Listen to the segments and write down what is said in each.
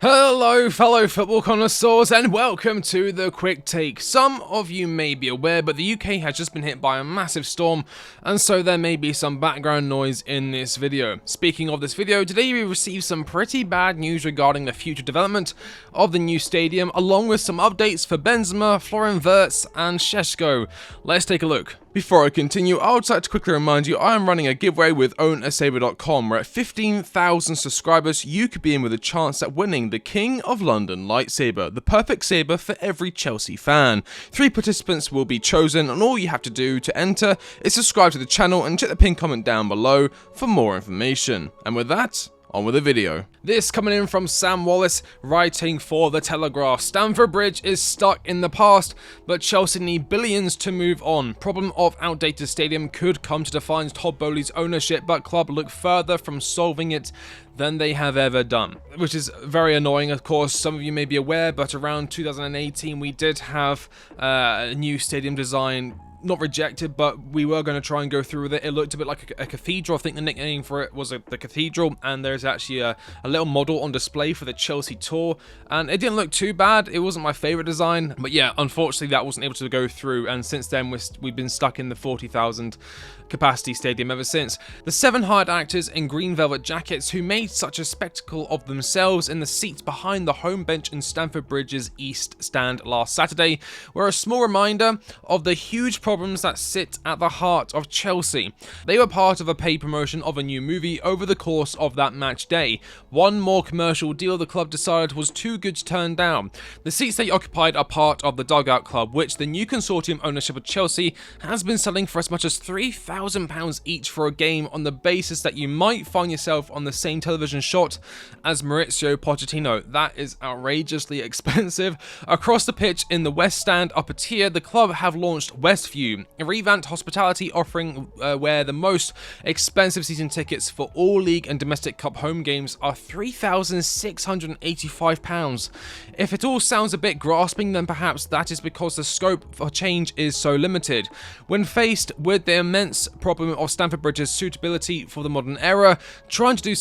Hello fellow football connoisseurs and welcome to the Quick Take. Some of you may be aware, but the UK has just been hit by a massive storm, and so there may be some background noise in this video. Speaking of this video, today we received some pretty bad news regarding the future development of the new stadium, along with some updates for Benzema, Wirtz and Sesko. Let's take a look. Before I continue, I would like to quickly remind you I am running a giveaway with OwnASaber.com, where at 15,000 subscribers you could be in with a chance at winning the King of London lightsaber, the perfect saber for every Chelsea fan. 3 participants will be chosen, and all you have to do to enter is subscribe to the channel and check the pinned comment down below for more information. And with that, on with the video. This coming in from Sam Wallace, writing for The Telegraph. Stamford Bridge is stuck in the past, but Chelsea need billions to move on. Problem of outdated stadium could come to define Todd Boehly's ownership, but club look further from solving it than they have ever done. Which is very annoying, of course. Some of you may be aware, but around 2018 we did have a new stadium design. Not rejected, but we were going to try and go through with it. It looked a bit like a cathedral. I think the nickname for it was the cathedral, and there's actually a little model on display for the Chelsea tour, and it didn't look too bad. It wasn't my favorite design, but yeah, unfortunately that wasn't able to go through, and since then we've been stuck in the 40,000 capacity stadium ever since. The 7 hired actors in green velvet jackets who made such a spectacle of themselves in the seats behind the home bench in Stamford Bridge's East Stand last Saturday were a small reminder of the huge problems that sit at the heart of Chelsea. They were part of a paid promotion of a new movie over the course of that match day. One more commercial deal the club decided was too good to turn down. The seats they occupied are part of the Dugout Club, which the new consortium ownership of Chelsea has been selling for as much as £3,000 each for a game, on the basis that you might find yourself on the same television shot as Mauricio Pochettino. That is outrageously expensive. Across the pitch in the West Stand upper tier, the club have launched Westview, a revamped hospitality offering where the most expensive season tickets for all league and domestic cup home games are £3,685. If it all sounds a bit grasping, then perhaps that is because the scope for change is so limited. When faced with the immense problem of Stamford Bridge's suitability for the modern era, trying to do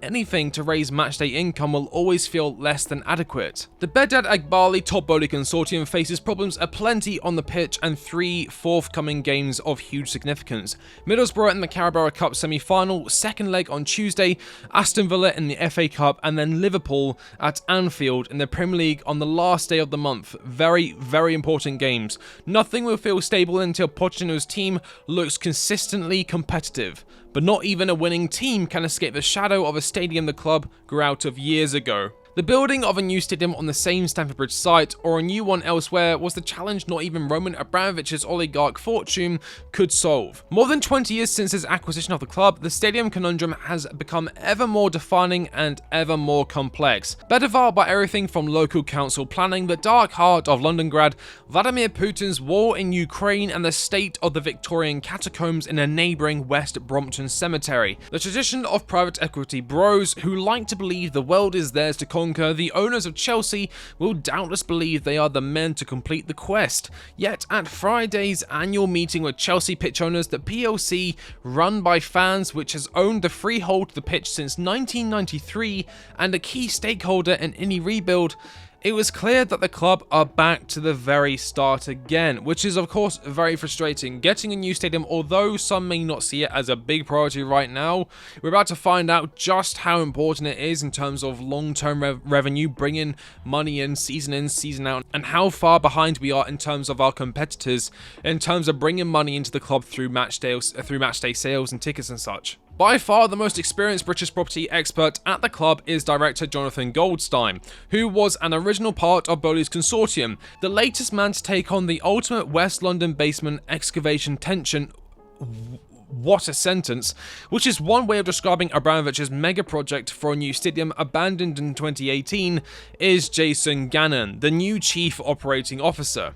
anything to raise matchday income will always feel less than adequate. The Bedad Agbali Todd Boehly consortium faces problems aplenty on the pitch and 3 forthcoming games of huge significance. Middlesbrough in the Carabao Cup semi-final, second leg on Tuesday, Aston Villa in the FA Cup, and then Liverpool at Anfield in the Premier League on the last day of the month. Very, very important games. Nothing will feel stable until Pochettino's team looks consistently competitive, but not even a winning team can escape the shadow of a stadium the club grew out of years ago. The building of a new stadium on the same Stamford Bridge site, or a new one elsewhere, was the challenge not even Roman Abramovich's oligarch fortune could solve. More than 20 years since his acquisition of the club, the stadium conundrum has become ever more defining and ever more complex. Bedeviled by everything from local council planning, the dark heart of London grad Vladimir Putin's war in Ukraine, and the state of the Victorian catacombs in a neighbouring West Brompton cemetery. The tradition of private equity bros who like to believe the world is theirs to conquer, the owners of Chelsea will doubtless believe they are the men to complete the quest. Yet at Friday's annual meeting with Chelsea pitch owners, the PLC, run by fans, which has owned the freehold to the pitch since 1993 and a key stakeholder in any rebuild, it was clear that the club are back to the very start again, which is of course very frustrating. Getting a new stadium, although some may not see it as a big priority right now, we're about to find out just how important it is in terms of long-term revenue, bringing money in, season out, and how far behind we are in terms of our competitors, in terms of bringing money into the club through matchday sales and tickets and such. By far the most experienced British property expert at the club is director Jonathan Goldstein, who was an original part of Boehly's consortium, the latest man to take on the ultimate West London basement excavation tension. What a sentence, which is one way of describing Abramovich's mega project for a new stadium abandoned in 2018, is Jason Gannon, the new chief operating officer.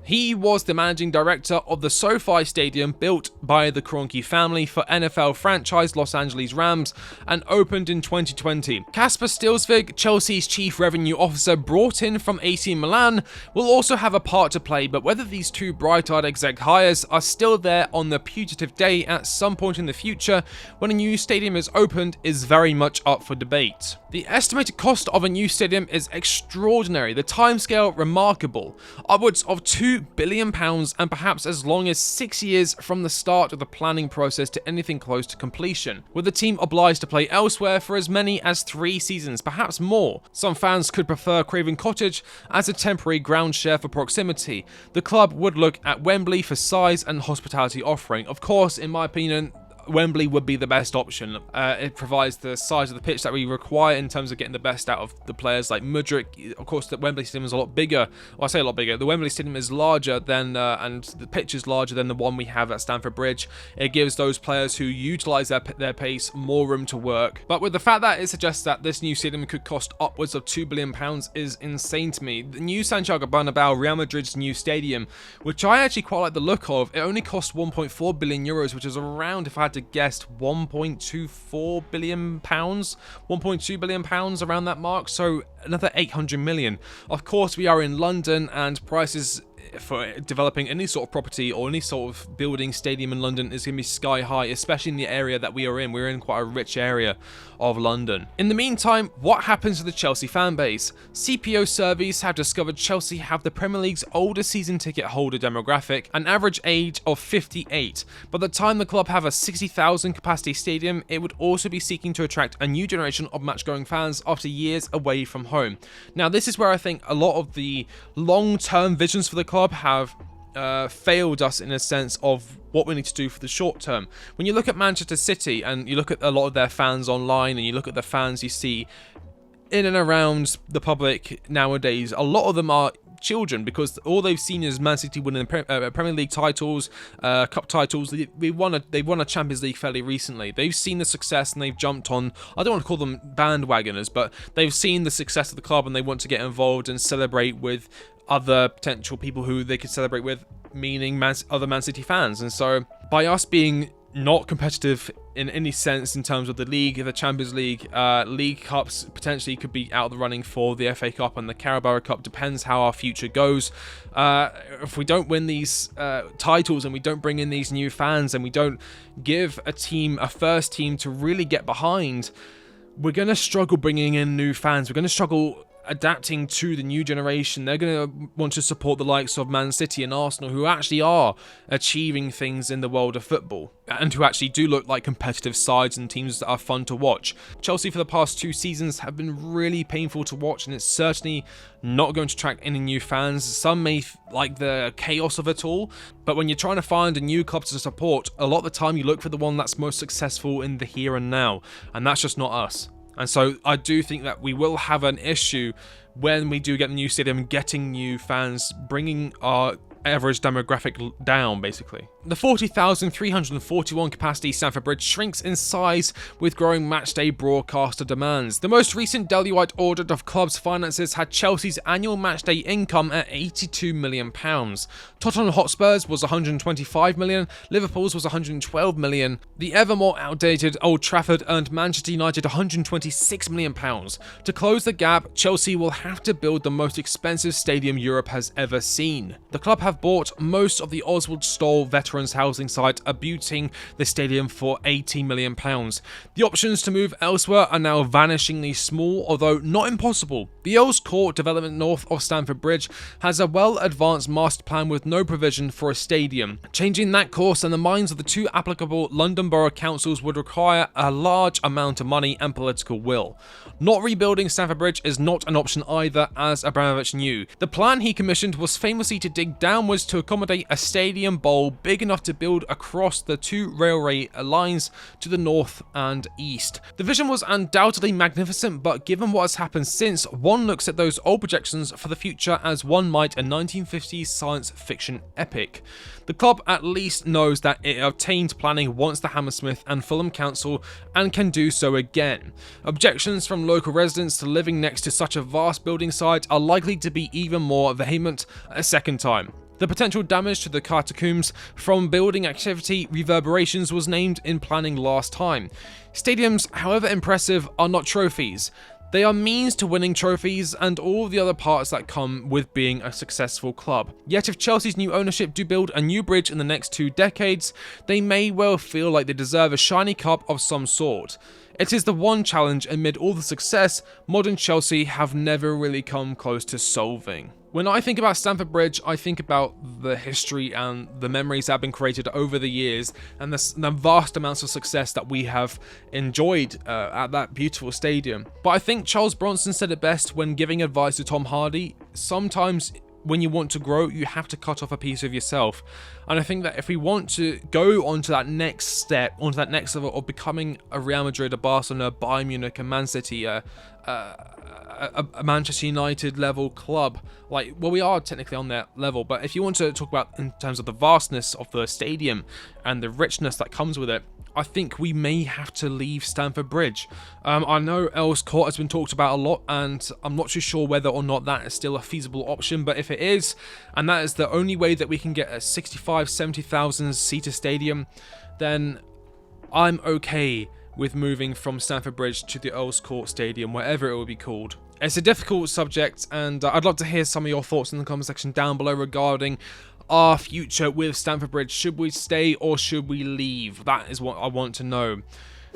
He was the managing director of the SoFi Stadium built by the Kroenke family for NFL franchise Los Angeles Rams and opened in 2020. Kasper Stilsvig, Chelsea's chief revenue officer brought in from AC Milan, will also have a part to play, but whether these two bright-eyed exec hires are still there on the putative day at some point in the future when a new stadium is opened is very much up for debate. The estimated cost of a new stadium is extraordinary, the timescale remarkable, upwards of £2 billion and perhaps as long as 6 years from the start of the planning process to anything close to completion, with the team obliged to play elsewhere for as many as 3 seasons, perhaps more. Some fans could prefer Craven Cottage as a temporary ground share for proximity. The club would look at Wembley for size and hospitality offering. Of course, in my opinion, Wembley would be the best option. It provides the size of the pitch that we require in terms of getting the best out of the players like Mudryk. Of course, the Wembley Stadium is a lot bigger. Well, I say a lot bigger. The Wembley Stadium is larger than, and the pitch is larger than the one we have at Stamford Bridge. It gives those players who utilise their pace more room to work. But with the fact that it suggests that this new stadium could cost upwards of £2 billion is insane to me. The new Santiago Bernabeu, Real Madrid's new stadium, which I actually quite like the look of, it only cost €1.4 billion, which is around, if I had to guess, £1.24 billion, £1.2 billion around that mark, so another 800 million. Of course, we are in London, and prices for developing any sort of property or any sort of building stadium in London is going to be sky high, especially in the area that we are in. We're in quite a rich area of London. In the meantime, what happens to the Chelsea fan base? CPO surveys have discovered Chelsea have the Premier League's oldest season ticket holder demographic, an average age of 58. By the time the club have a 60,000 capacity stadium, it would also be seeking to attract a new generation of match-going fans after years away from home. Now, this is where I think a lot of the long-term visions for the club have failed us in a sense of what we need to do for the short term. When you look at Manchester City and you look at a lot of their fans online and you look at the fans you see in and around the public nowadays, a lot of them are children because all they've seen is Man City winning Premier League titles, cup titles. They won a Champions League fairly recently. They've seen the success and they've jumped on, I don't want to call them bandwagoners, but they've seen the success of the club and they want to get involved and celebrate with other potential people who they could celebrate with, meaning other Man City fans. And so by us being not competitive in any sense in terms of the league, the Champions League, League Cups potentially could be out of the running for the FA Cup and the Carabao Cup, depends how our future goes. If we don't win these titles and we don't bring in these new fans and we don't give a first team to really get behind, we're going to struggle bringing in new fans. We're going to struggle adapting to the new generation. They're going to want to support the likes of Man City and Arsenal, who actually are achieving things in the world of football and who actually do look like competitive sides and teams that are fun to watch. Chelsea for the past 2 seasons have been really painful to watch, and it's certainly not going to attract any new fans. Some may like the chaos of it all, but when you're trying to find a new club to support, a lot of the time you look for the one that's most successful in the here and now, and that's just not us. And so I do think that we will have an issue when we do get the new stadium, getting new fans, bringing our average demographic down, basically. The 40,341 capacity Stamford Bridge shrinks in size with growing matchday broadcaster demands. The most recent Deloitte audit of club's finances had Chelsea's annual matchday income at £82 million. Tottenham Hotspur's was £125 million, Liverpool's was £112 million. The ever more outdated Old Trafford earned Manchester United £126 million. To close the gap, Chelsea will have to build the most expensive stadium Europe has ever seen. The club have bought most of the Oswald Stoll Veterans Housing site, abutting the stadium for £80 million. The options to move elsewhere are now vanishingly small, although not impossible. The Earls Court development north of Stamford Bridge has a well-advanced master plan with no provision for a stadium. Changing that course in the minds of the 2 applicable London Borough Councils would require a large amount of money and political will. Not rebuilding Stamford Bridge is not an option either, as Abramovich knew. The plan he commissioned was famously to dig downwards to accommodate a stadium bowl big enough to build across the 2 railway lines to the north and east. The vision was undoubtedly magnificent, but given what has happened since, one looks at those old projections for the future as one might a 1950s science fiction epic. The club at least knows that it obtained planning once the Hammersmith and Fulham Council and can do so again. Objections from local residents to living next to such a vast building site are likely to be even more vehement a second time. The potential damage to the catacombs from building activity reverberations was named in planning last time. Stadiums, however impressive, are not trophies. They are means to winning trophies and all the other parts that come with being a successful club. Yet if Chelsea's new ownership do build a new bridge in the next 2 decades, they may well feel like they deserve a shiny cup of some sort. It is the one challenge amid all the success modern Chelsea have never really come close to solving. When I think about Stamford Bridge, I think about the history and the memories that have been created over the years and the vast amounts of success that we have enjoyed at that beautiful stadium. But I think Charles Bronson said it best when giving advice to Tom Hardy: sometimes when you want to grow, you have to cut off a piece of yourself. And I think that if we want to go onto that next step, onto that next level of becoming a Real Madrid, a Barcelona, a Bayern Munich, a Man City, a Manchester United level club, like, well, we are technically on that level, but if you want to talk about in terms of the vastness of the stadium and the richness that comes with it, I think we may have to leave Stamford Bridge. I know Earls Court has been talked about a lot, and I'm not too sure whether or not that is still a feasible option, but if it is, and that is the only way that we can get a 65,000-70,000 seater stadium, then I'm okay with moving from Stamford Bridge to the Earls Court Stadium, whatever it will be called. It's a difficult subject, and I'd love to hear some of your thoughts in the comment section down below regarding our future with Stamford Bridge. Should we stay or should we leave? That is what I want to know.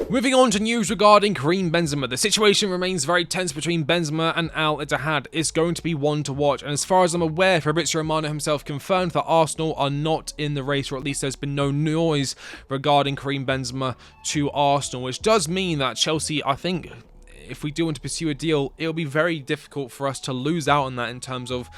Moving on to news regarding Karim Benzema. The situation remains very tense between Benzema and Al Ittihad. It's going to be one to watch, and as far as I'm aware, Fabrizio Romano himself confirmed that Arsenal are not in the race, or at least there's been no noise regarding Karim Benzema to Arsenal, which does mean that Chelsea, I think, if we do want to pursue a deal, it'll be very difficult for us to lose out on that in terms of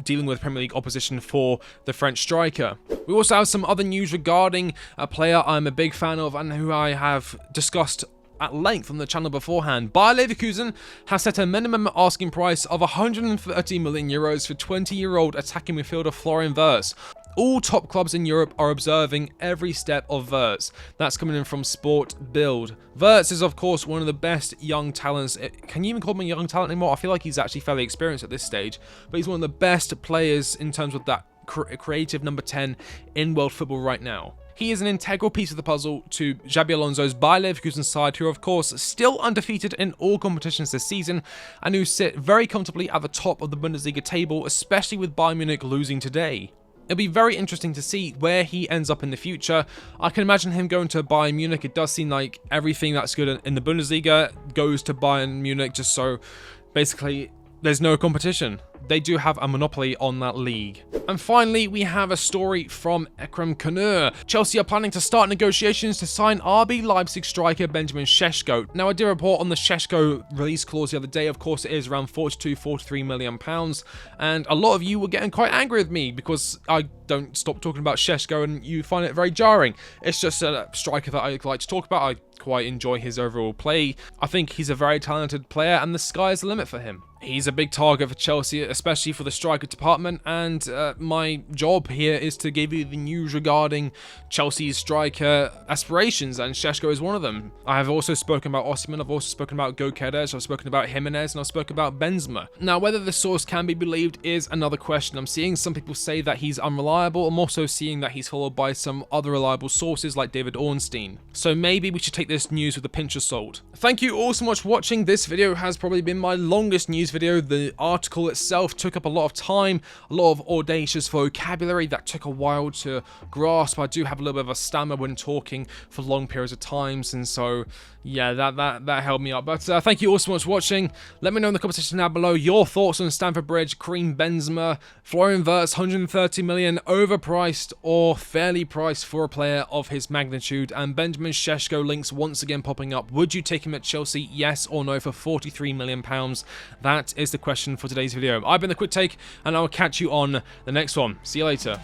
dealing with Premier League opposition for the French striker. We also have some other news regarding a player I'm a big fan of and who I have discussed at length on the channel beforehand. Bayer Leverkusen has set a minimum asking price of 130 million euros for 20-year-old attacking midfielder Florian Wirtz. All top clubs in Europe are observing every step of Wirtz. That's coming in from Sport Bild. Wirtz is, of course, one of the best young talents. Can you even call him a young talent anymore? I feel like he's actually fairly experienced at this stage, but he's one of the best players in terms of that creative number 10 in world football right now. He is an integral piece of the puzzle to Xabi Alonso's Bayer Leverkusen side, who are of course still undefeated in all competitions this season and who sit very comfortably at the top of the Bundesliga table, especially with Bayern Munich losing today. It'll be very interesting to see where he ends up in the future. I can imagine him going to Bayern Munich. It does seem like everything that's good in the Bundesliga goes to Bayern Munich, just so basically there's no competition. They do have a monopoly on that league. And finally, we have a story from Ekrem Kanur. Chelsea are planning to start negotiations to sign RB Leipzig striker Benjamin Sesko. Now, I did report on the Sesko release clause the other day. Of course, it is around £42-43 million. And a lot of you were getting quite angry with me because I don't stop talking about Sesko and you find it very jarring. It's just a striker that I like to talk about. I quite enjoy his overall play. I think he's a very talented player and the sky is the limit for him. He's a big target for Chelsea, especially for the striker department, and my job here is to give you the news regarding Chelsea's striker aspirations, and Sesko is one of them. I have also spoken about Osimhen, I've also spoken about Gyökeres, I've spoken about Jimenez, and I've spoken about Benzema. Now, whether the source can be believed is another question. I'm seeing some people say that he's unreliable. I'm also seeing that he's followed by some other reliable sources like David Ornstein. So maybe we should take this news with a pinch of salt. Thank you all so much for watching. This video has probably been my longest news video. The article itself took up a lot of time, a lot of audacious vocabulary that took a while to grasp. I do have a little bit of a stammer when talking for long periods of times, and so yeah, that held me up. But thank you all so much for watching. Let me know in the comment section down below your thoughts on Stamford Bridge, Karim Benzema, Florian Wirtz, 130 million, overpriced or fairly priced for a player of his magnitude, and Benjamin Sesko links once again popping up. Would you take him at Chelsea, yes or no, for £43 million? That is the question for today's video. I've been The Quick Take, and I'll catch you on the next one. See you later.